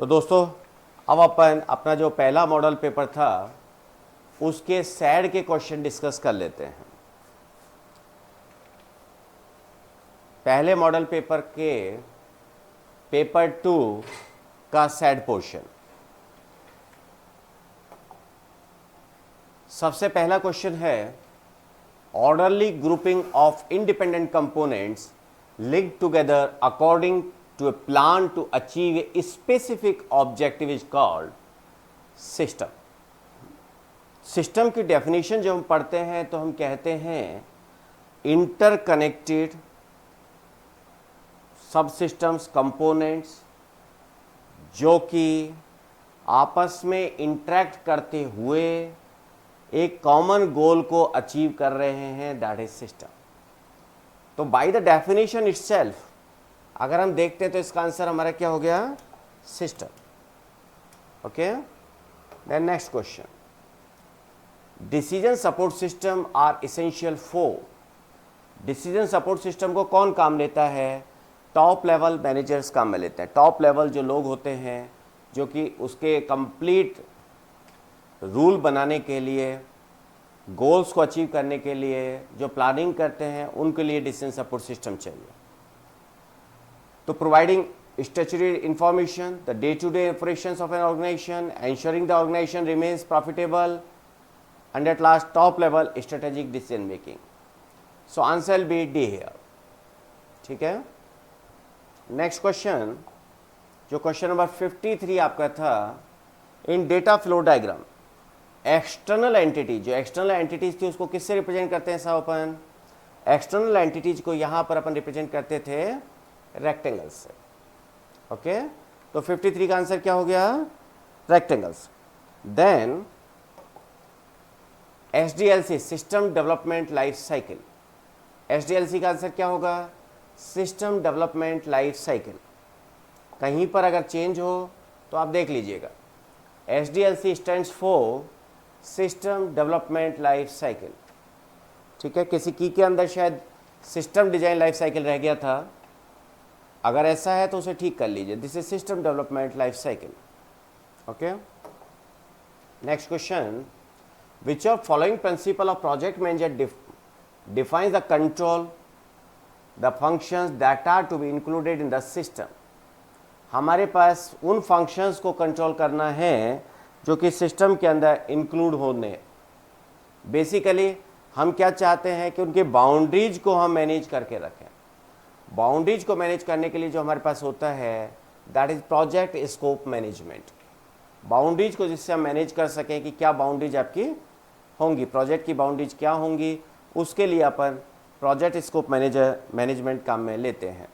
तो दोस्तों अब अपन अपना जो पहला मॉडल पेपर था उसके सैड के क्वेश्चन डिस्कस कर लेते हैं। पहले मॉडल पेपर के पेपर 2 का सैड पोर्शन। सबसे पहला क्वेश्चन है orderly grouping of independent components linked together according to a plan to achieve a specific objective is called system. System की डेफिनेशन जब हम पढ़ते हैं तो हम कहते हैं इंटरकनेक्टेड सब सिस्टम्स कंपोनेंट्स जो कि आपस में इंटरेक्ट करते हुए एक कॉमन गोल को अचीव कर रहे हैं, दैट इज सिस्टम। तो बाय द डेफिनेशन इटसेल्फ अगर हम देखते हैं तो इसका आंसर हमारा क्या हो गया, system. Okay, then next question, decision support system are essential for. Decision support system को कौन काम लेता है, टॉप लेवल मैनेजर्स काम में लेते हैं। टॉप लेवल जो लोग होते हैं जो कि उसके कंप्लीट रूल बनाने के लिए, गोल्स को अचीव करने के लिए जो प्लानिंग करते हैं उनके लिए डिसीजन सपोर्ट सिस्टम चाहिए। तो providing statutory information, the day to day operations of an organization, ensuring the organization remains profitable, and at last top level strategic decision making. So answer will be D here. ठीक है, next question जो question number 53 आपका था, in data flow diagram external entity, जो external entities थी उसको किससे represent करते हैं साहब अपन, एक्सटर्नल एंटिटीज को यहां पर अपन रिप्रेजेंट करते थे रेक्टेंगल्स से। ओके, तो 53 का आंसर क्या हो गया, rectangles. Then SDLC, system development life cycle. SDLC का आंसर क्या होगा, सिस्टम डेवलपमेंट लाइफ साइकिल। कहीं पर अगर चेंज हो तो आप देख लीजिएगा, SDLC stands for system development life cycle. ठीक है, किसी की के अंदर शायद सिस्टम डिजाइन लाइफ साइकिल रह गया था, अगर ऐसा है तो उसे ठीक कर लीजिए, this is system development life cycle. Okay, next question, which of following principle of project manager defines the control the functions that are to be included in the system. हमारे पास उन फंक्शंस को कंट्रोल करना है जो कि system के अंदर इंक्लूड होने। बेसिकली हम क्या चाहते हैं कि उनके बाउंड्रीज को हम मैनेज करके रखें। बाउंड्रीज को मैनेज करने के लिए जो हमारे पास होता है that is project scope management. Boundaries को जिससे हम मैनेज कर सकें कि क्या बाउंड्रीज आपकी होंगी, प्रोजेक्ट की बाउंड्रीज क्या होंगी, उसके लिए अपन प्रोजेक्ट स्कोप मैनेजमेंट काम में लेते हैं।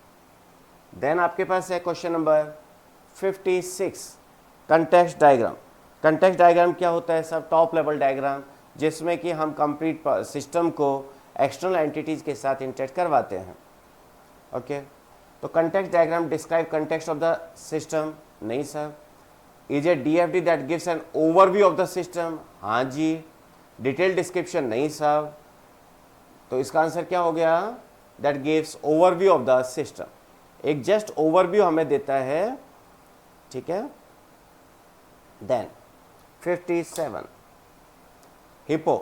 देन आपके पास है question number 56, context diagram. Context diagram क्या होता है सब, टॉप लेवल डायग्राम जिसमें कि हम कंप्लीट सिस्टम को एक्सटर्नल एंटिटीज के साथ इंटरेक्ट करवाते हैं। ओके, तो context diagram describe context of the system, नहीं sir. Is a DFD that gives an overview of the system, हाँ जी। डिटेल डिस्क्रिप्शन, नहीं साहब। तो इसका आंसर क्या हो गया, that gives overview of the system. एक जस्ट ओवरव्यू हमें देता है। ठीक है, then 57, HIPO,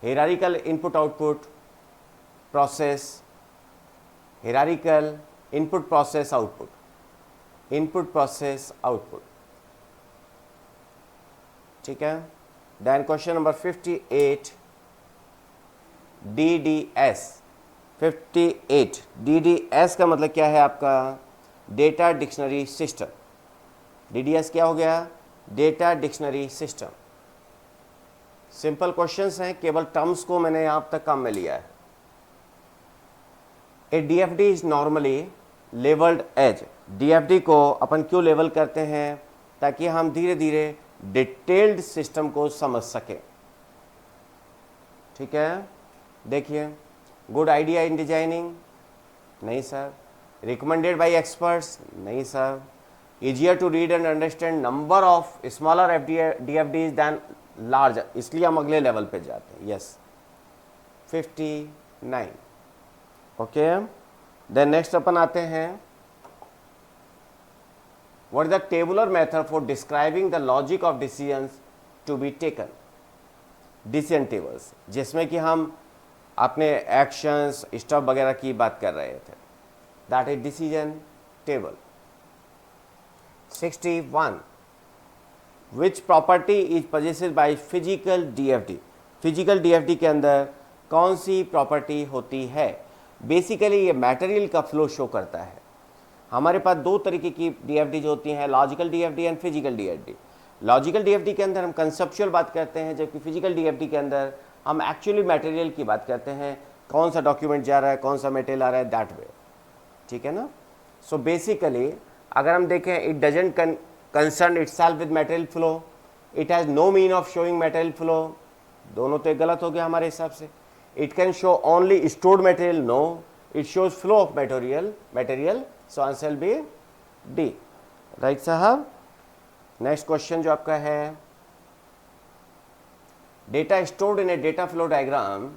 hierarchical input output process, hierarchical input process output, input process output. ठीक है, then question number 58, DDS। 58 DDS का मतलब क्या है आपका, डेटा डिक्शनरी सिस्टम। DDS क्या हो गया, data dictionary system. Simple questions हैं, केवल टर्म्स को मैंने यहां तक काम में लिया है। A DFD is normally levelled as. DFD को अपन क्यों लेवल करते हैं, ताकि हम धीरे धीरे डिटेल्ड सिस्टम को समझ सकें। ठीक है, देखिए, गुड आइडिया इन डिजाइनिंग, नहीं सर। रिकमेंडेड बाय एक्सपर्ट्स, नहीं sir. easier to read and understand, number of smaller DFDs than large, इसलिए हम अगले लेवल पे जाते हैं। यस, 59। ओके, देन नेक्स्ट अपन आते हैं What is the tabular method for describing the logic of decisions to be taken? Decision tables, जिसमें कि हम अपने एक्शंस स्टॉप वगैरह की बात कर रहे थे, that is decision table. 61. Which property is possessed by physical DFD? Physical DFD के अंदर कौन सी प्रॉपर्टी होती है? बेसिकली ये मटेरियल का फ्लो शो करता है. हमारे पास दो तरीके की डीएफडी जो होती हैं, logical DFD and physical DFD. Logical DFD के अंदर हम कंसेप्चुअल बात करते हैं, जबकि फिजिकल डीएफडी के अंदर हम एक्चुअली मटेरियल की बात करते हैं, कौन सा डॉक्यूमेंट जा रहा है, कौन सा मटेरियल आ रहा है, दैट वे. ठीक है ना. सो बेसिकली अगर हम देखें, it doesn't concern itself with material flow, it has no mean of showing material flow. दोनों तो एक गलत हो गया हमारे हिसाब से. It can show only stored material, no, it shows flow of material. So answer B D. Right साहब. नेक्स्ट क्वेश्चन जो आपका है, data stored in a data flow diagram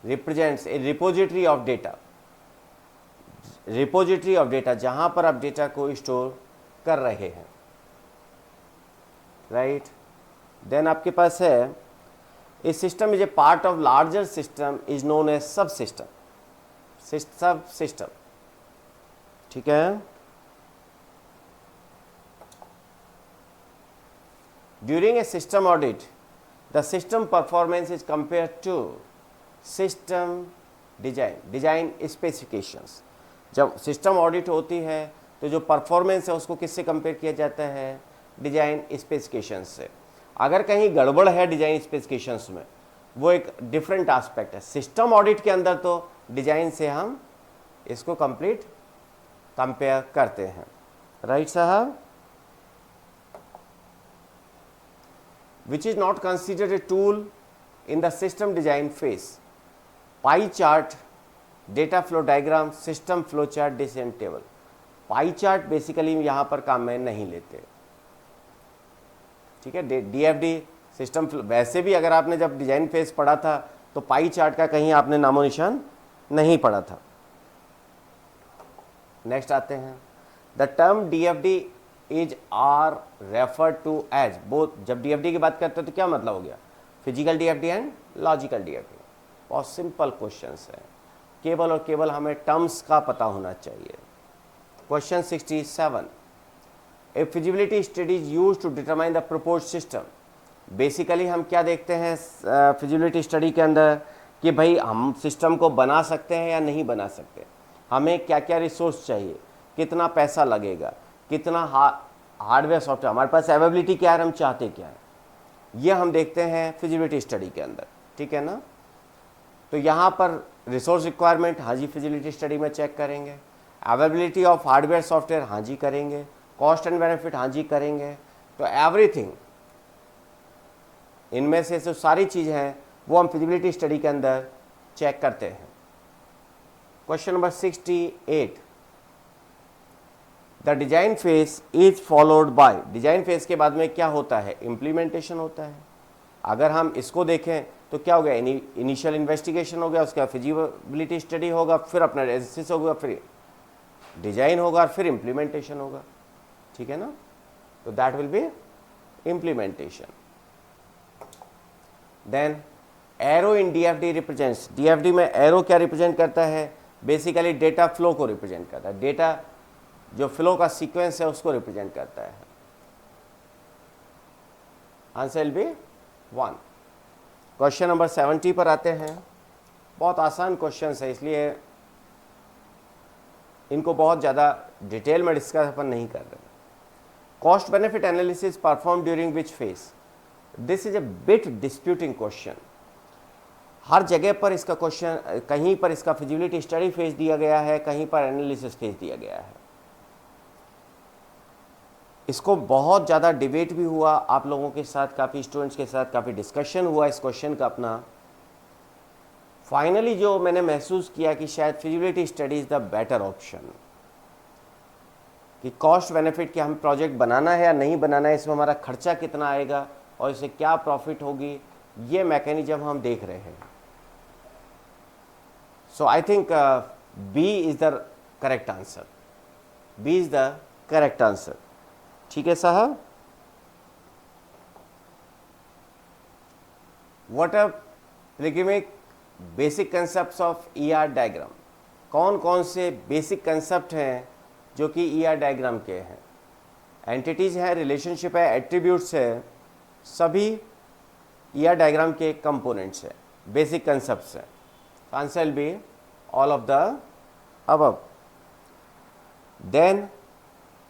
represents a repository of data. Repository of data, जहां पर आप data को store कर रहे हैं. राइट. देन आपके पास है, a system is a part of larger system is known as sub system. Sub system. ठीक है. During a system audit, the system performance is compared to system design specifications. जब system audit होती है तो जो परफॉर्मेंस है उसको किससे कंपेयर किया जाता है? डिजाइन स्पेसिफिकेशंस से. अगर कहीं गड़बड़ है डिजाइन स्पेसिफिकेशंस में, वो एक डिफरेंट एस्पेक्ट है. सिस्टम ऑडिट के अंदर तो डिजाइन से हम इसको कंपेयर करते हैं. राइट साहब. Which is not considered a tool in the system design phase? Pie chart, data flow diagram, system flow chart, decision table. Pie chart basically यहाँ पर काम में नहीं लेते. ठीक है. डीएफडी सिस्टम फ्लो, वैसे भी अगर आपने जब डिजाइन फेज पढ़ा था तो पाई चार्ट का कहीं आपने नामो निशान नहीं पढ़ा था. नेक्स्ट आते हैं, the term DFD is are refer to as both. जब डीएफडी की बात करते हैं तो क्या मतलब हो गया? Physical DFD and logical DFD. बहुत सिंपल क्वेश्चंस है, केवल और केवल हमें टर्म्स का पता होना चाहिए. Question 67. A feasibility study is used to determine the proposed system. Basically हम क्या देखते हैं फिजिबिलिटी स्टडी के अंदर कि भाई हम सिस्टम को बना सकते हैं या नहीं बना सकते, हमें क्या क्या रिसोर्स चाहिए, कितना पैसा लगेगा, कितना हार्डवेयर सॉफ्टवेयर, हमारे पास अवेलेबिलिटी क्या है, हम चाहते क्या है, ये हम देखते हैं फिजिबिलिटी स्टडी के अंदर. ठीक है ना. तो यहाँ पर रिसोर्स रिक्वायरमेंट, हाँ जी फिजिबिलिटी स्टडी में चेक करेंगे. अवेलेबिलिटी ऑफ हार्डवेयर सॉफ्टवेयर, हाँ जी करेंगे. कॉस्ट एंड बेनिफिट, हाँ जी करेंगे. तो एवरीथिंग, इनमें से जो सारी चीज़ें हैं वो हम फिजिबिलिटी स्टडी के अंदर चेक करते हैं. Question number 68. The design phase is followed by. Design phase के बाद में क्या होता है? इम्प्लीमेंटेशन होता है. अगर हम इसको देखें तो क्या हो गया? इनिशियल इन्वेस्टिगेशन हो गया, उसके बाद फिजिबिलिटी स्टडी होगा, फिर अपना एनालिसिस होगा, फिर डिजाइन होगा, फिर इम्प्लीमेंटेशन होगा. ठीक है ना. तो that will be implementation. Then arrow in DFD represents. DFD में एरो क्या रिप्रेजेंट करता है? बेसिकली डेटा फ्लो को रिप्रेजेंट करता है. डेटा जो फ्लो का सीक्वेंस है उसको रिप्रेजेंट करता है. Answer will B 1. Question number 70 पर आते हैं. बहुत आसान क्वेश्चन है, इसलिए इनको बहुत ज़्यादा डिटेल में डिस्कस अपन नहीं कर रहे. Cost benefit analysis perform during which phase? This is a bit disputing question. हर जगह पर इसका क्वेश्चन, कहीं पर इसका फिजिबिलिटी स्टडी फेज दिया गया है, कहीं पर एनालिसिस फेज दिया गया है. इसको बहुत ज़्यादा डिबेट भी हुआ आप लोगों के साथ, काफ़ी स्टूडेंट्स के साथ काफ़ी डिस्कशन हुआ इस क्वेश्चन का अपना. फाइनली जो मैंने महसूस किया कि शायद feasibility study is the better option. कि कॉस्ट बेनिफिट कि हम प्रोजेक्ट बनाना है या नहीं बनाना है, इसमें हमारा खर्चा कितना आएगा और इससे क्या प्रॉफिट होगी, ये मैकेनिज्म हम देख रहे हैं. So I think B is the correct answer. B is the correct answer. ठीक है साहब। What are pragmatic basic concepts of ER diagram, कौन कौन से बेसिक कंसेप्ट हैं जो कि ईआर डायग्राम के हैं। एंटिटीज है, रिलेशनशिप है, एट्रीब्यूट्स है, सभी ईआर डायग्राम के कंपोनेंट्स हैं, बेसिक कंसेप्ट्स हैं। Answer will be all of the above. Then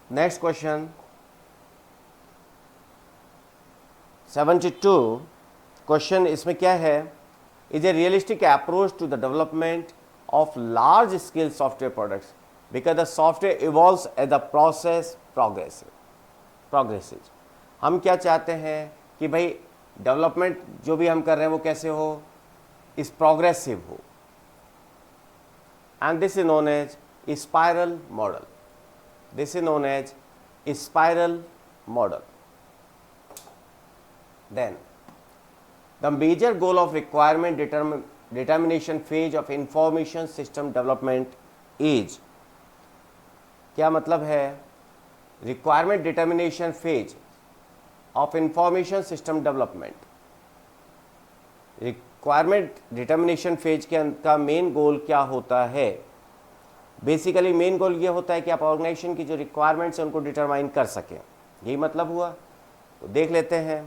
next question 72 question, इसमें क्या है, is a realistic approach to the development of large scale software products because the software evolves as the process progressive. हम क्या चाहते हैं कि भाई development जो भी हम कर रहे हैं वो कैसे हो, इस प्रोग्रेसिव हो, and this is known as spiral model. This is known as spiral model. Then the major goal of requirement determination phase of information system development is, क्या मतलब है, requirement determination phase of information system development, requirement determination phase का main goal क्या होता है। Basically main goal ये होता है कि आप ऑर्गेनाइजेशन की जो रिक्वायरमेंट्स हैं उनको डिटरमाइन कर सकें, यही मतलब हुआ। तो देख लेते हैं,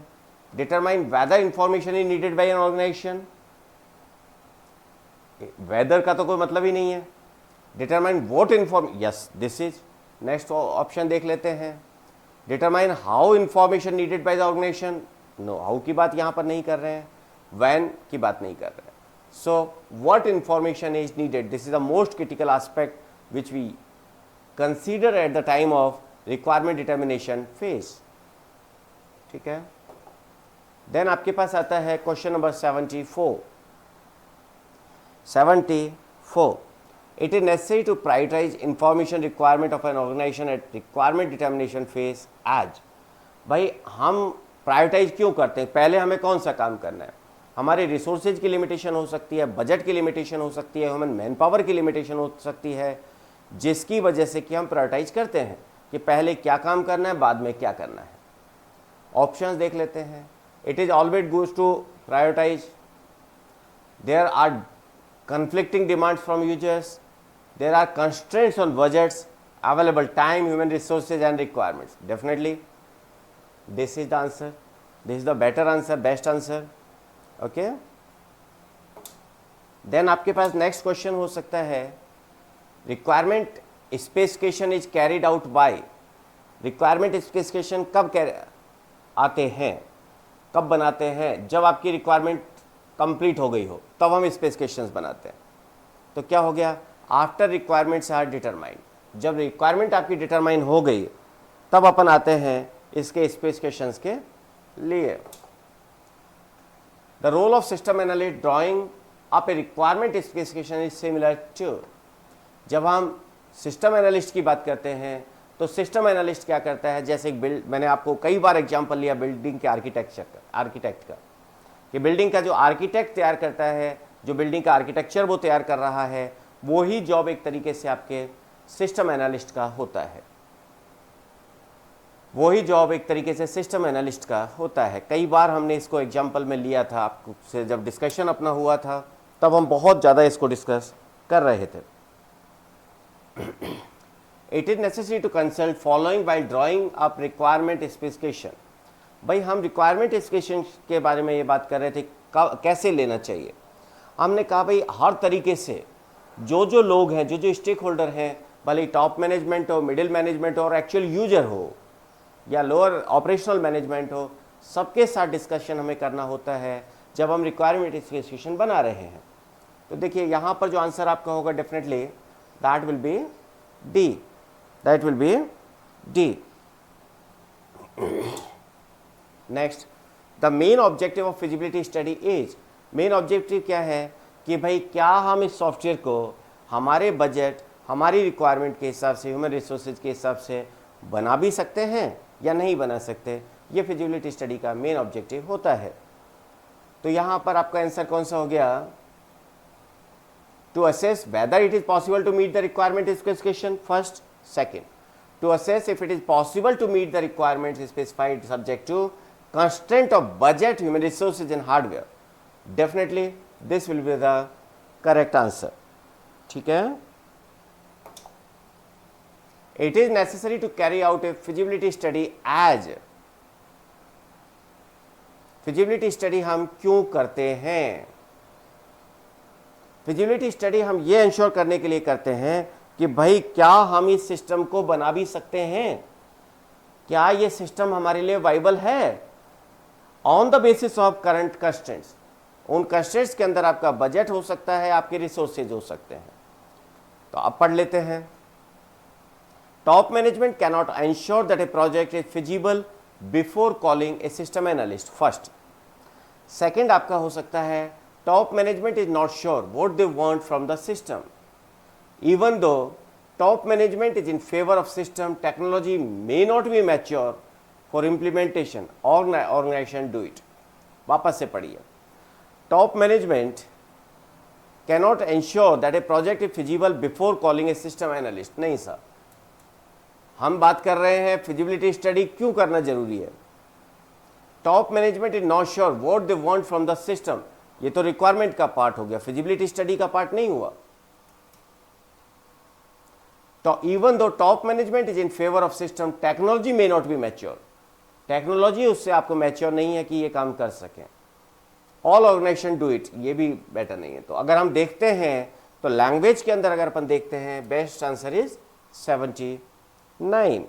determine whether information is needed by an organization, whether का तो कोई मतलब ही नहीं है। determine what yes this is next option देख लेते हैं। determine how information needed by the organization, no, how की बात यहाँ पर नहीं कर रहे हैं, when की बात नहीं कर रहे हैं। so what information is needed, this is the most critical aspect which we consider at the time of requirement determination phase, ठीक है। देन आपके पास आता है question number 74। It is necessary to prioritize information requirement of an organization at requirement determination phase as. भाई हम prioritise क्यों करते हैं, पहले हमें कौन सा काम करना है। हमारे रिसोर्सेज की लिमिटेशन हो सकती है, बजट की लिमिटेशन हो सकती है, ह्यूमन मैन पावर की लिमिटेशन हो सकती है, जिसकी वजह से कि हम प्रायोरिटाइज करते हैं कि पहले क्या काम करना है, बाद में क्या करना है। ऑप्शंस देख लेते हैं। It is always goes to prioritize. There are conflicting demands from users. There are constraints on budgets, available time, human resources and requirements. Definitely, this is the answer. This is the better answer, best answer. Okay. Then आपके पास next question हो सकता है, requirement specification is carried out by. Requirement specification कब आते हैं, कब बनाते हैं, जब आपकी रिक्वायरमेंट कंप्लीट हो गई हो तब हम स्पेसिफिकेशंस बनाते हैं। तो क्या हो गया, आफ्टर रिक्वायरमेंट्स आर डिटरमाइंड, जब रिक्वायरमेंट आपकी डिटरमाइन हो गई तब अपन आते हैं इसके स्पेसिफिकेशंस के लिए। The role of system analyst drawing up a requirement specification is similar to, जब हम सिस्टम एनालिस्ट की बात करते हैं तो सिस्टम एनालिस्ट क्या करता है, जैसे एक मैंने आपको कई बार एग्जांपल लिया बिल्डिंग के आर्किटेक्ट का, कि बिल्डिंग का जो आर्किटेक्ट तैयार करता है, जो बिल्डिंग का आर्किटेक्चर वो तैयार कर रहा है, वो ही जॉब एक तरीके से आपके सिस्टम एनालिस्ट का होता है, वही जॉब एक तरीके से सिस्टम एनालिस्ट का होता है। कई बार हमने इसको एग्जाम्पल में लिया था, आपसे जब डिस्कशन अपना हुआ था तब हम बहुत ज़्यादा इसको डिस्कस कर रहे थे। It is necessary to consult following while drawing up requirement specification. भाई हम रिक्वायरमेंट स्पेसिफिकेशन के बारे में ये बात कर रहे थे, कैसे लेना चाहिए। हमने कहा भाई हर तरीके से जो जो लोग हैं, जो जो स्टेक होल्डर हैं, भले टॉप मैनेजमेंट हो, मिडिल मैनेजमेंट हो और एक्चुअल यूजर हो या लोअर ऑपरेशनल मैनेजमेंट हो, सबके साथ डिस्कशन हमें करना होता है जब हम रिक्वायरमेंट स्पेसिफिकेशन बना रहे हैं। तो देखिए यहाँ पर जो आंसर आपका होगा definitely that will be D, that will be D. Next, the main objective of feasibility study is, main objective क्या है कि भाई क्या हम इस सॉफ्टवेयर को हमारे बजट, हमारी रिक्वायरमेंट के हिसाब से, ह्यूमन रिसोर्सेज के हिसाब से बना भी सकते हैं या नहीं बना सकते, ये फिजिबिलिटी स्टडी का मेन ऑब्जेक्टिव होता है। तो यहाँ पर आपका आंसर कौन सा हो गया, to assess whether it is possible to meet the requirement specification first, second to assess if it is possible to meet the requirements specified subject to constraint of budget, human resources and hardware. Definitely this will be the correct answer. ठीक है. It is necessary to carry out a feasibility study as. feasibility study हम क्यों करते हैं? feasibility study हम ये ensure करने के लिए करते हैं कि भाई क्या हम इस सिस्टम को बना भी सकते हैं, क्या ये सिस्टम हमारे लिए वाइबल है on the basis of current constraints. उन कंस्ट्रेंट्स के अंदर आपका बजट हो सकता है, आपके रिसोर्सेज हो सकते हैं. तो आप पढ़ लेते हैं. Top management can not ensure that A project is feasible before calling A system analyst first. Second आपका हो सकता है top management is not sure what they want from the system. Even though top management is in favor of system, technology may not be mature for implementation. Organization do it. वापस से पढ़िए. Top management cannot ensure that a project is feasible before calling a system analyst. नहीं sir, हम बात कर रहे हैं feasibility study क्यों करना जरूरी है. Top management is not sure what they want from the system. ये तो requirement का पार्ट हो गया, feasibility study का पार्ट नहीं हुआ. तो even though top management is in favor of system, technology may not be mature. Technology उससे आपको मैच्योर नहीं है कि ये काम कर सकें. ऑल ऑर्गेनाइजेशन डू इट, ये भी बेटर नहीं है. तो अगर हम देखते हैं तो लैंग्वेज के अंदर अगर अपन देखते हैं best answer is 79.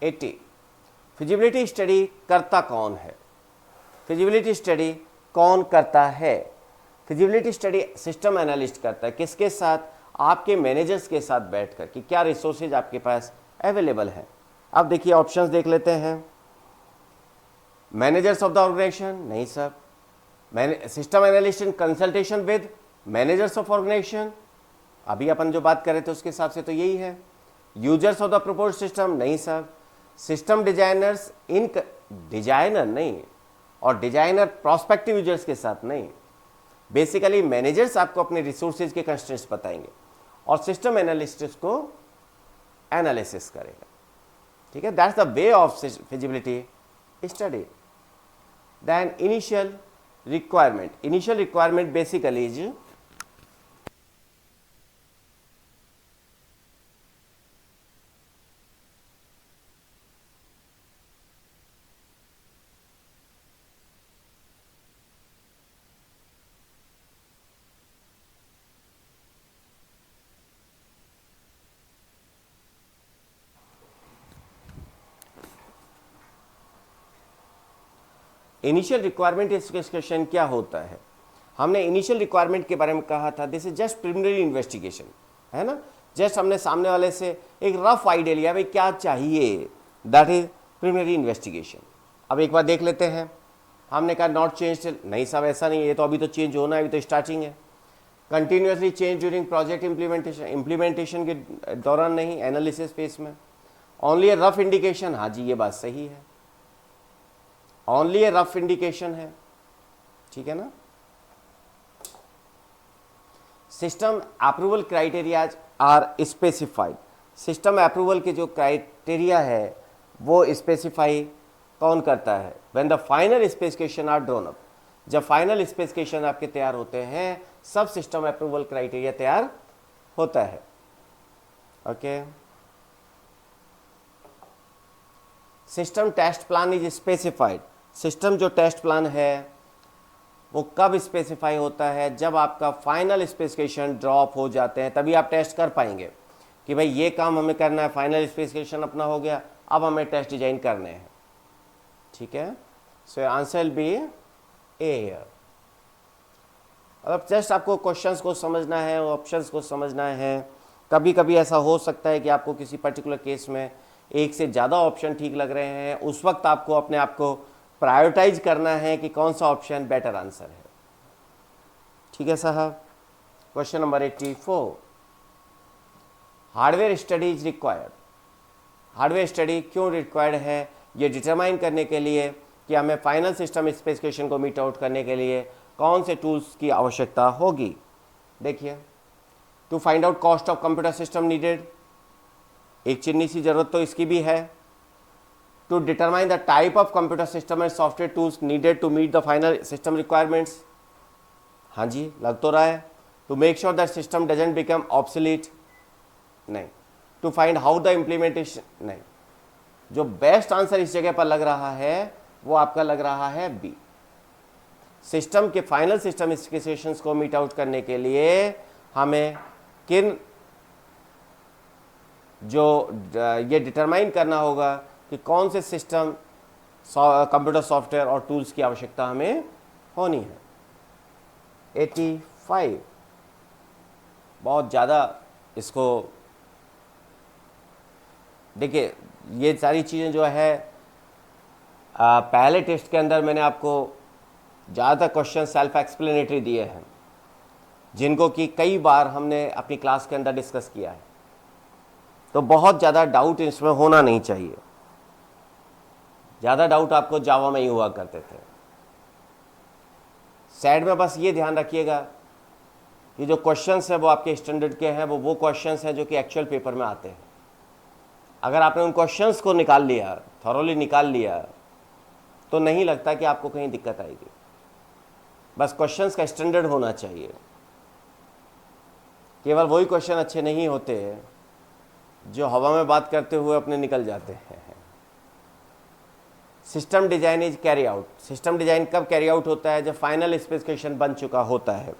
80. Feasibility study करता कौन है? फिजिबिलिटी स्टडी कौन करता है? फिजिबिलिटी स्टडी सिस्टम एनालिस्ट करता है. किसके साथ? आपके मैनेजर्स के साथ बैठकर कि क्या रिसोर्सेज आपके पास अवेलेबल है. अब देखिए ऑप्शंस देख लेते हैं. मैनेजर्स ऑफ द ऑर्गेनाइजेशन, नहीं sir. System analyst in consultation with managers of organization, अभी अपन जो बात कर रहे थे उसके हिसाब से तो यही है. Users of the proposed system, नहीं सर. सिस्टम डिजाइनर्स इन डिजाइनर नहीं, और डिजाइनर प्रोस्पेक्टिव यूजर्स के साथ नहीं. बेसिकली मैनेजर्स आपको अपने रिसोर्सेज के कंस्ट्रेंट्स बताएंगे और सिस्टम एनालिस्ट को एनालिसिस करेगा. ठीक है, that's the way of feasibility study. Then initial requirement basically is initial requirement specification क्या होता है. हमने इनिशियल रिक्वायरमेंट के बारे में कहा था this is just preliminary investigation, है ना. जस्ट हमने सामने वाले से एक रफ आइडिया लिया भाई क्या चाहिए, दैट इज प्रिलिमिनरी इन्वेस्टिगेशन. अब एक बार देख लेते हैं. हमने कहा नॉट चेंज, नहीं साहब ऐसा नहीं है, ये तो अभी तो चेंज होना है, अभी तो स्टार्टिंग है. Continuously change during project implementation के दौरान नहीं, एनालिसिस फेज में. ओनली ए रफ इंडिकेशन, हाँ जी ये बात सही है, ओनली ए रफ इंडिकेशन है. ठीक है ना. System approval criterias are specified. System approval के जो क्राइटेरिया है वो स्पेसिफाई कौन करता है? When the final specification are drawn up. जब फाइनल स्पेसिफिकेशन आपके तैयार होते हैं सब सिस्टम अप्रूवल क्राइटेरिया तैयार होता है. Okay. System test plan is specified. System जो टेस्ट प्लान है वो कब स्पेसिफाई होता है? जब आपका फाइनल स्पेसिफिकेशन ड्रॉप हो जाते हैं तभी आप टेस्ट कर पाएंगे कि भाई ये काम हमें करना है, फाइनल स्पेसिफिकेशन अपना हो गया, अब हमें टेस्ट डिजाइन करने हैं. ठीक है. सो answer will B A here. अब जस्ट आपको क्वेश्चंस को समझना है, ऑप्शंस को समझना है. कभी कभी ऐसा हो सकता है कि आपको किसी पर्टिकुलर केस में एक से ज़्यादा ऑप्शन ठीक लग रहे हैं, उस वक्त आपको अपने आप को प्रायोरिटाइज करना है कि कौन सा ऑप्शन बेटर आंसर है. ठीक है साहब. Question number 84. Hardware study is required. Hardware study क्यों रिक्वायर्ड है? ये डिटरमाइन करने के लिए कि हमें फाइनल सिस्टम स्पेसिफिकेशन को मीट आउट करने के लिए कौन से टूल्स की आवश्यकता होगी. देखिए to find out cost of computer system needed, एक चिन्नी सी जरूरत तो इसकी भी है। To determine the type of computer system and software tools needed to meet the final system requirements, हाँ जी लग तो रहा है। To make sure that system doesn't become obsolete, नहीं। To find how the implementation, नहीं। जो बेस्ट आंसर इस जगह पर लग रहा है वो आपका लग रहा है बी। सिस्टम के फाइनल सिस्टम स्पेसिफिकेशंस को मीट आउट करने के लिए हमें किन जो ये डिटरमाइन करना होगा कि कौन से सिस्टम कंप्यूटर सॉफ्टवेयर और टूल्स की आवश्यकता हमें होनी है। 85 बहुत ज़्यादा इसको देखिए, ये सारी चीज़ें जो है पहले टेस्ट के अंदर मैंने आपको ज़्यादातर क्वेश्चन सेल्फ एक्सप्लेनेटरी दिए हैं, जिनको कि कई बार हमने अपनी क्लास के अंदर डिस्कस किया है, तो बहुत ज़्यादा डाउट इसमें होना नहीं चाहिए। ज़्यादा डाउट आपको जावा में ही हुआ करते थे। साइड में बस ये ध्यान रखिएगा कि जो क्वेश्चंस हैं वो आपके स्टैंडर्ड के हैं, वो क्वेश्चंस हैं जो कि एक्चुअल पेपर में आते हैं। अगर आपने उन क्वेश्चंस को निकाल लिया, थॉरोली निकाल लिया, तो नहीं लगता कि आपको कहीं दिक्कत आएगी। बस क्वेश्चंस का स्टैंडर्ड होना चाहिए। केवल वही क्वेश्चन अच्छे नहीं होते जो हवा में बात करते हुए अपने निकल जाते हैं। System design is carry out, system design कब कैरी आउट होता है? जब फाइनल स्पेसिफिकेशन बन चुका होता है।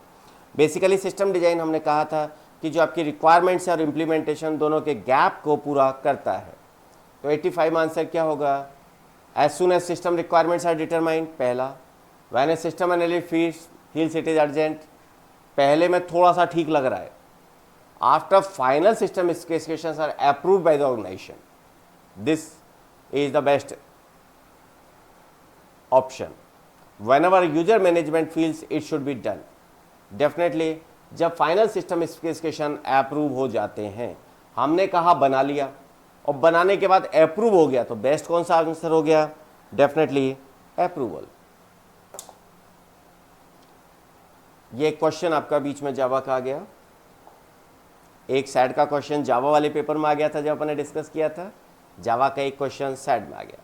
बेसिकली सिस्टम डिजाइन हमने कहा था कि जो आपकी रिक्वायरमेंट्स और इम्प्लीमेंटेशन दोनों के गैप को पूरा करता है। तो 85 में आंसर क्या होगा? As soon as system requirements are determined, पहला। When a system analyst feels it is urgent, पहले में थोड़ा सा ठीक लग रहा है। After final system specifications are approved by the organization, this is the best option. Whenever user management feels it should be done, definitely जब final system specification approve हो जाते हैं, हमने कहा बना लिया और बनाने के बाद अप्रूव हो गया, तो बेस्ट कौन सा आंसर हो गया? Definitely approval. ये क्वेश्चन आपका बीच में जावा का आ गया। एक साइड का क्वेश्चन जावा वाले पेपर में आ गया था जब अपन ने डिस्कस किया था, जावा का एक क्वेश्चन साइड में आ गया।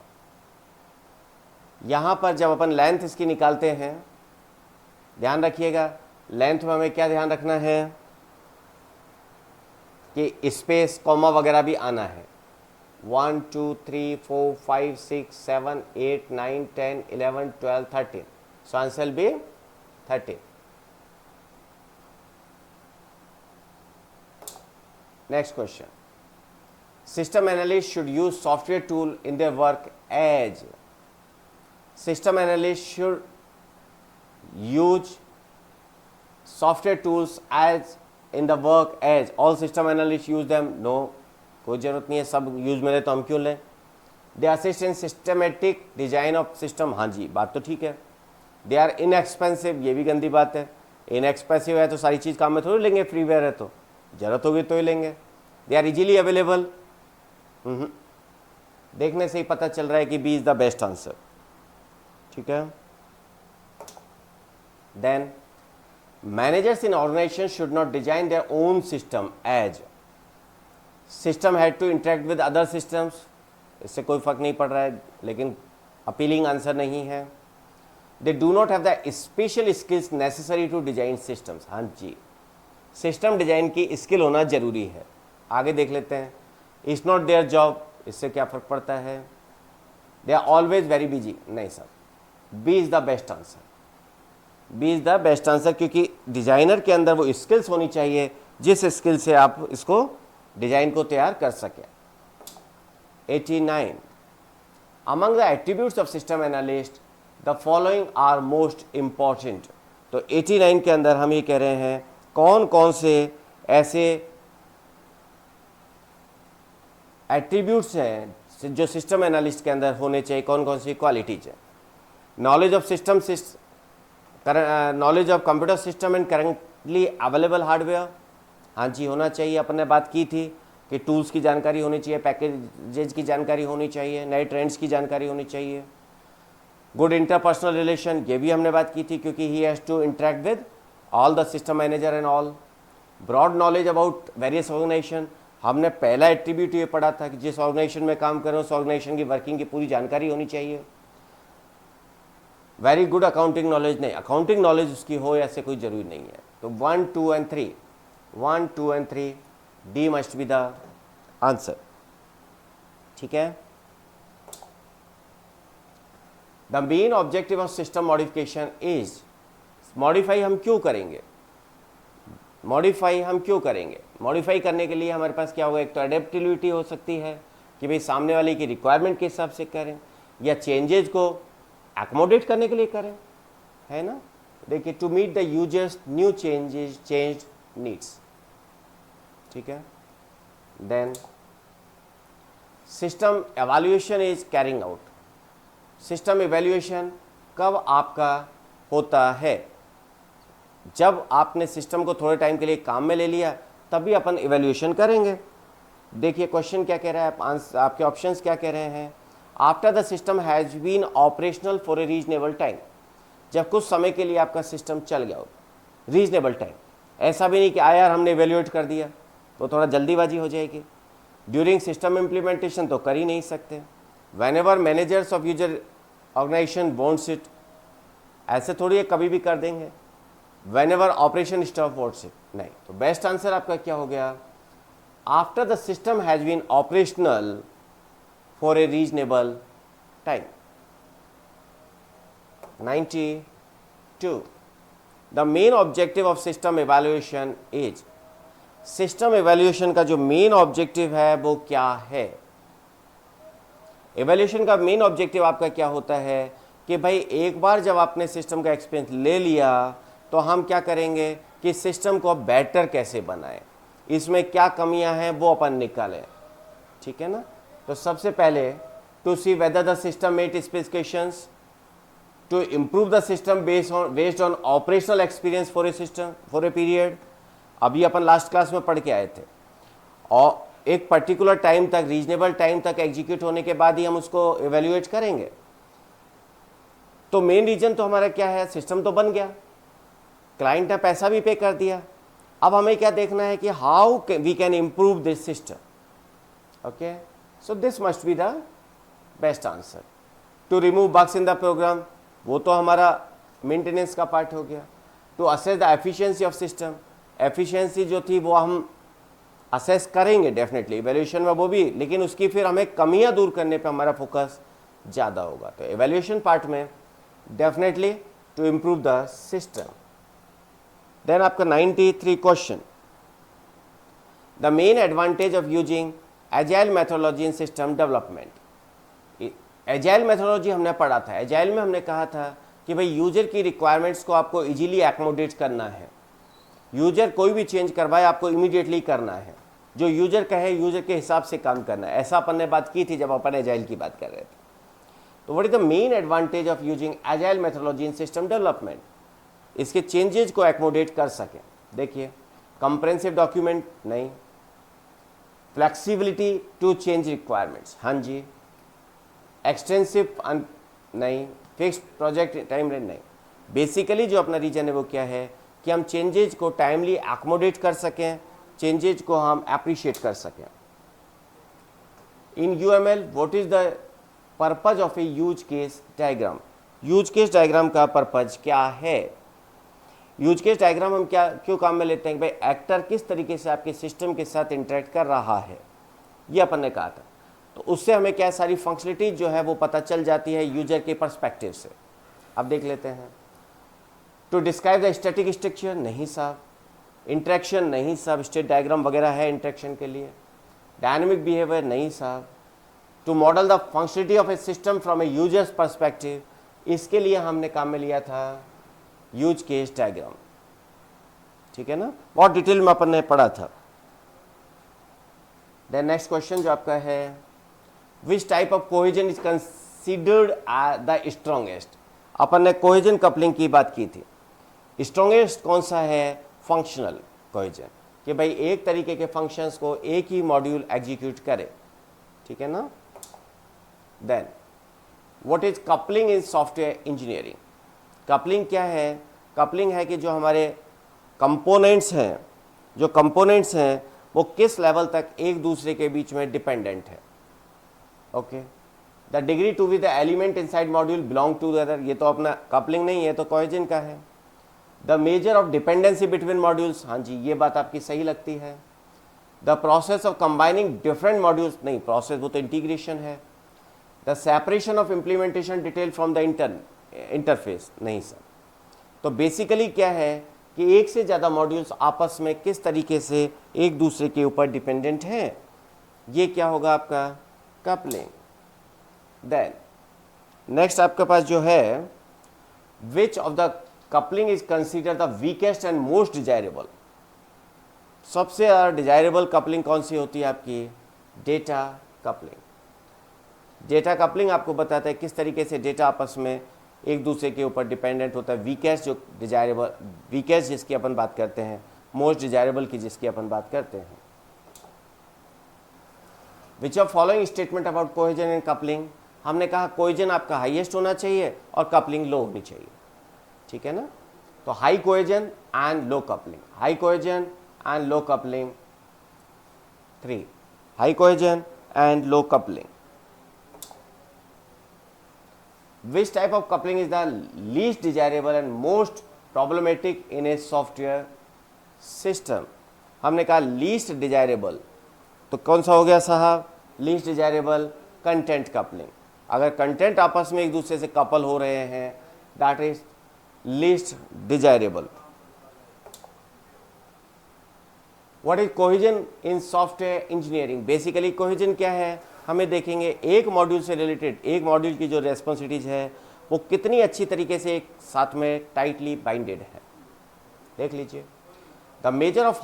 यहां पर जब अपन लेंथ इसकी निकालते हैं, ध्यान रखिएगा लेंथ में हमें क्या ध्यान रखना है कि स्पेस कॉमा वगैरह भी आना है। 1 2 3 4 5 6 7 8 9 10 11 12 13, so answer B 13। Next question, system analyst should use software tool in their work as, system analyst should use software tools as in the work as all system analysts use them, no, कोई जरूरत नहीं है, सब use में ले तो हम क्यों लें। They assist in systematic design of system, हाँ जी बात तो ठीक है। दे आर इनएक्सपेंसिव, ये भी गंदी बात है। इनएक्सपेंसिव है तो सारी चीज़ काम में थोड़ी लेंगे, फ्रीवेयर है तो जरूरत होगी तो ही लेंगे। दे आर इजीली अवेलेबल, देखने से ही पता चल रहा है कि B is the best answer, ठीक है। Then managers in organization should not design their own system as system had to interact with other systems, इससे कोई फर्क नहीं पड़ रहा है, लेकिन अपीलिंग आंसर नहीं है। they do not have the special skills necessary to design systems, हाँ जी सिस्टम डिजाइन की स्किल होना जरूरी है। आगे देख लेते हैं, इट्स नॉट देयर जॉब, इससे क्या फर्क पड़ता है? They are always very busy, नहीं sir, B is the best answer, B is the best answer, क्योंकि डिजाइनर के अंदर वो स्किल्स होनी चाहिए जिस स्किल से आप इसको डिजाइन को तैयार कर सकें। 89 among the attributes of system analyst the following are most important. तो 89 के अंदर हम ये कह रहे हैं कौन कौन से ऐसे एट्रीब्यूट्स हैं जो सिस्टम एनालिस्ट के अंदर होने चाहिए, कौन कौन सी क्वालिटीज है। Knowledge of system, knowledge of computer system and currently available hardware, हाँ जी होना चाहिए। अपन ने बात की थी कि टूल्स की जानकारी होनी चाहिए, पैकेजेज की जानकारी होनी चाहिए, नए ट्रेंड्स की जानकारी होनी चाहिए। गुड इंटरपर्सनल रिलेशन, ये भी हमने बात की थी, क्योंकि he has to interact with all the system manager and all. Broad knowledge about various organization, हमने पहला एट्रीब्यूट ये पढ़ा था कि जिस ऑर्गेनाइजेशन में काम कर रहे हो उस ऑर्गेनाइजेशन की वर्किंग की पूरी जानकारी होनी चाहिए। वेरी गुड अकाउंटिंग नॉलेज नहीं, अकाउंटिंग नॉलेज उसकी हो ऐसे कोई जरूरी नहीं है। तो 1, 2 and 3, 1, 2 and 3 D must be the answer. ठीक है। The main objective of system modification is, modify हम क्यों करेंगे, मॉडिफाई करने के लिए हमारे पास क्या होगा, एक तो एडेप्टिबिलिटी हो सकती है कि भाई सामने वाले की रिक्वायरमेंट के हिसाब से करें, या चेंजेस को एकोमोडेट करने के लिए करें, है ना। देखिए, to meet the users new changed needs. ठीक है। Then system evaluation is carrying out. System evaluation कब आपका होता है, जब आपने सिस्टम को थोड़े टाइम के लिए काम में ले लिया तभी अपन एवैल्यूएशन करेंगे। देखिए क्वेश्चन क्या कह रहा है, आपके ऑप्शंस क्या कह रहे हैं। After the system has been operational for a reasonable time, जब कुछ समय के लिए आपका सिस्टम चल गया हो, रीजनेबल टाइम, ऐसा भी नहीं कि यार हमने एवेल्यूएट कर दिया तो थोड़ा जल्दीबाजी हो जाएगी। ड्यूरिंग सिस्टम इम्प्लीमेंटेशन तो कर ही नहीं सकते। Whenever managers of user organization wants it, ऐसे थोड़ी कभी भी कर देंगे। Whenever operation stop wants it, नहीं। तो बेस्ट आंसर आपका क्या हो गया, after the system has been operational for a reasonable time. 92, the main objective of system evaluation is, system evaluation का जो मेन ऑब्जेक्टिव है वो क्या है। एवैल्यूएशन का मेन ऑब्जेक्टिव आपका क्या होता है कि भाई एक बार जब आपने सिस्टम का एक्सपीरियंस ले लिया तो हम क्या करेंगे कि सिस्टम को बेटर कैसे बनाएं, इसमें क्या कमियां हैं वो अपन निकालें। ठीक है ना। तो सबसे पहले to see whether the system met specifications, to improve the system based on operational experience for a system for a period. अभी अपन लास्ट क्लास में पढ़ के आए थे, और एक पर्टिकुलर टाइम तक, रीजनेबल टाइम तक एग्जीक्यूट होने के बाद ही हम उसको एवेल्युएट करेंगे। तो मेन रीजन तो हमारा क्या है, सिस्टम तो बन गया, क्लाइंट ने पैसा भी पे कर दिया। अब हमें क्या देखना है कि how we can improve this system. Okay, so this must be the best answer. To remove bugs in the program, वो तो हमारा मेंटेनेंस का पार्ट हो गया। To assess the efficiency of system, efficiency जो थी वो हम असेस करेंगे डेफिनेटली इवैल्यूएशन में वो भी, लेकिन उसकी फिर हमें कमियां दूर करने पे हमारा फोकस ज़्यादा होगा। तो इवैल्यूएशन पार्ट में definitely to improve the system. Then आपका 93 question, the main advantage of using agile methodology in system development. Agile methodology हमने पढ़ा था, एजाइल में हमने कहा था कि भाई यूजर की रिक्वायरमेंट्स को आपको इजीली एकोमोडेट करना है। यूजर कोई भी चेंज करवाए आपको इमीडिएटली करना है, जो यूजर कहे यूजर के हिसाब से काम करना है। ऐसा अपन ने बात की थी जब अपन एजाइल की बात कर रहे थे। तो what is the main advantage of using agile methodology in system development, इसके चेंजेज को एकोमोडेट कर सकें। देखिए, कंप्रेहेंसिव डॉक्यूमेंट नहीं, फ्लेक्सिबिलिटी टू चेंज रिक्वायरमेंट्स, हाँ जी, एक्सटेंसिव नहीं, फिक्स्ड प्रोजेक्ट टाइम रेंज नहीं। बेसिकली जो अपना रीजन है वो क्या है कि हम चेंजेज को टाइमली एकोमोडेट कर सकें, चेंजेज को हम अप्रिशिएट कर सकें। In UML what is the purpose of a use case diagram, use case diagram का पर्पज क्या है। यूज केस डायग्राम हम क्या क्यों काम में लेते हैं, भाई एक्टर किस तरीके से आपके सिस्टम के साथ इंटरेक्ट कर रहा है, ये अपन ने कहा था। तो उससे हमें क्या सारी फंक्शनलिटी जो है वो पता चल जाती है यूजर के पर्सपेक्टिव से। अब देख लेते हैं। To describe the static structure, नहीं साहब। इंटरेक्शन, नहीं साहब, स्टेट डायग्राम वगैरह है इंटरेक्शन के लिए। डायनेमिक बिहेवियर, नहीं साहब। To model the functionality of a system from a user's perspective, इसके लिए हमने काम में लिया था यूज केस डायग्राम। ठीक है ना, बहुत डिटेल में अपन ने पढ़ा था। देन नेक्स्ट क्वेश्चन जो आपका है, which type of cohesion is considered the strongest. अपन ने कोहेजन कपलिंग की बात की थी। स्ट्रॉन्गेस्ट कौन सा है, फंक्शनल कोहेजन, कि भाई एक तरीके के फंक्शंस को एक ही मॉड्यूल एग्जीक्यूट करे। ठीक है ना। Then what is coupling in software engineering. Coupling क्या है, कपलिंग है कि जो हमारे कंपोनेंट्स हैं जो कंपोनेंट्स हैं वो किस लेवल तक एक दूसरे के बीच में डिपेंडेंट है। Okay, the degree to which the element inside module belong to the other, ये तो अपना कपलिंग नहीं है, तो कोहेजन का है। The measure of dependency between modules, हाँ जी ये बात आपकी सही लगती है। The process of combining different modules, नहीं प्रोसेस वो तो इंटीग्रेशन है। The separation of implementation detail from the interface, नहीं सर। तो बेसिकली क्या है कि एक से ज़्यादा मॉड्यूल्स आपस में किस तरीके से एक दूसरे के ऊपर डिपेंडेंट हैं, ये क्या होगा आपका कपलिंग। देन नेक्स्ट आपके पास जो है, which of the coupling is consider the weakest and most desirable, सबसे ज़्यादा डिजायरेबल कपलिंग कौन सी होती है आपकी, डेटा कपलिंग। डेटा कपलिंग आपको बताता है किस तरीके से डेटा आपस में एक दूसरे के ऊपर डिपेंडेंट होता है। वीकेस्ट जो डिजायरेबल, वीकेस्ट जिसकी अपन बात करते हैं, मोस्ट डिजायरेबल की जिसकी अपन बात करते हैं। विच of following statement about cohesion and coupling, हमने कहा कोहेजन आपका हाईएस्ट होना चाहिए और कपलिंग लो होनी चाहिए, ठीक है ना। तो high cohesion and low coupling, high cohesion and low coupling. 3 high cohesion and low coupling. Which type of coupling is the least desirable and most problematic in a software system? हमने कहा least desirable, तो कौन सा हो गया साहब, least desirable content coupling। अगर content आपस में एक दूसरे से कपल हो रहे हैं, that is least desirable। What is cohesion in software engineering? Basically cohesion क्या है, हमें देखेंगे एक मॉड्यूल से रिलेटेड, एक मॉड्यूल की जो रेस्पॉन्सिबिलिटीज है वो कितनी अच्छी तरीके से एक साथ में टाइटली बाइंडेड है। देख लीजिए, the measure of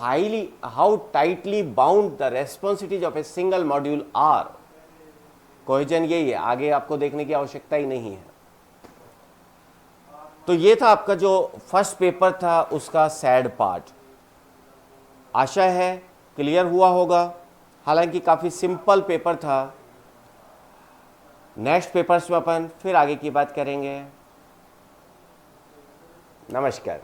how tightly bound the responsibilities of a single module are. Cohesion यही है, आगे आपको देखने की आवश्यकता ही नहीं है। तो ये था आपका जो फर्स्ट पेपर था उसका सैड पार्ट। आशा है क्लियर हुआ होगा, हालांकि काफ़ी सिंपल पेपर था। नेक्स्ट पेपर्स में अपन फिर आगे की बात करेंगे। नमस्कार।